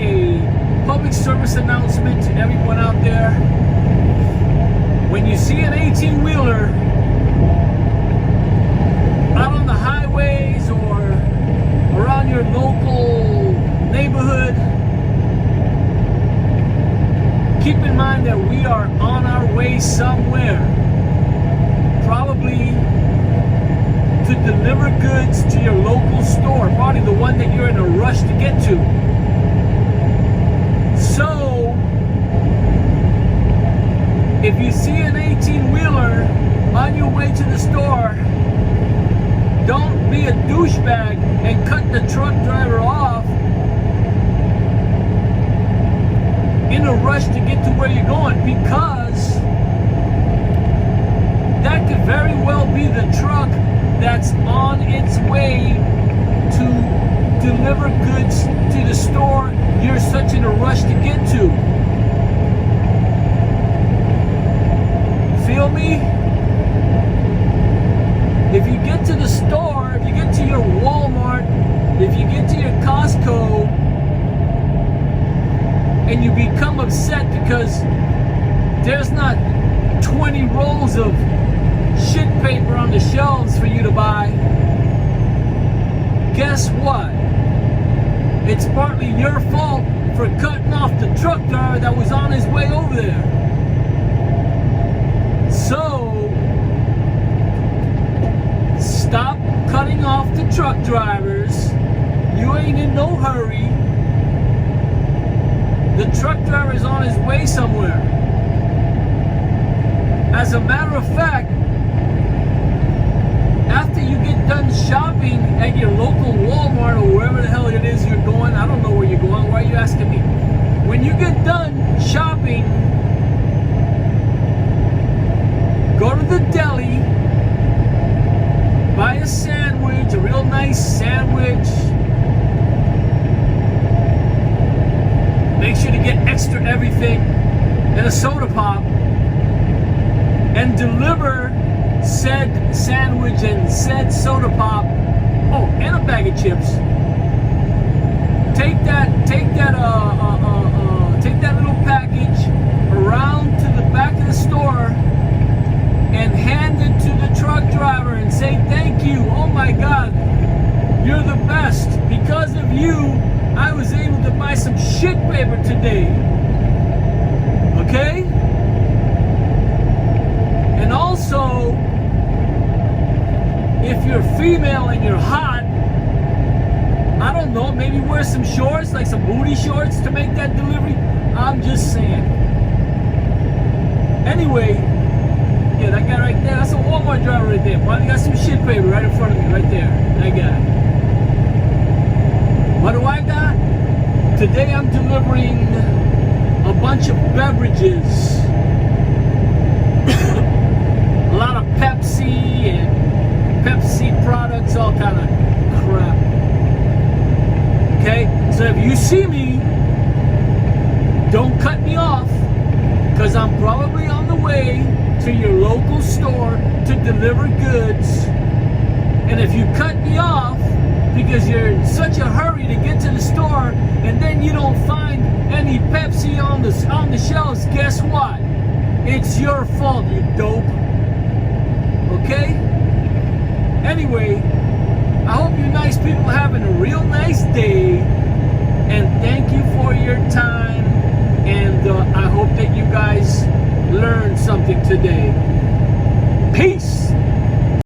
a public service announcement to everyone out there. When you see an 18-wheeler out on the highways or around your local neighborhood, keep in mind that we are on our way somewhere, probably to deliver goods to your local store, probably the one that you're in a rush to get to. So, if you see an 18-wheeler on your way to the store, don't be a douchebag and cut the truck driver off in a rush to get to where you're going, because that could very well be the truck that's on its way to deliver goods to the store you're such in a rush to get to. Feel me? If you get to the store, if you get to your Walmart, if you get to your Costco, and you become upset because there's not 20 rolls of shit paper on the shelves for you to buy, guess what? It's partly your fault for cutting off the truck driver that was on his way over there. So, stop cutting off the truck drivers. You ain't in no hurry. The truck driver is on his way somewhere. As a matter of fact, after you get done shopping at your local Walmart or wherever the hell it is you're going, I don't know where you're going, why are you asking me? When you get done shopping, go to the deli, buy a sandwich, a real nice sandwich. Make sure to get extra everything and a soda pop, and deliver said sandwich and said soda pop, oh, and a bag of chips. Take that little package around to the back of the store and hand it to the truck driver and say thank you. Oh my God, you're the best. Because of you, I was able to buy some shit paper today. Okay? And also, if you're female and you're hot, I don't know, maybe wear some shorts, like some booty shorts to make that delivery. I'm just saying. Anyway, yeah, that guy right there, that's a Walmart driver right there. Probably got some shit paper right in front of me, right there. That guy. What do I got? Today I'm delivering a bunch of beverages. A lot of Pepsi and Pepsi products, all kind of crap. Okay? So if you see me, don't cut me off, because I'm probably on the way to your local store to deliver goods. And if you cut me off because you're in such a hurry to get to the store and then you don't find any Pepsi on the shelves, guess what? It's your fault, you dope. Okay? Anyway, I hope you nice people are having a real nice day.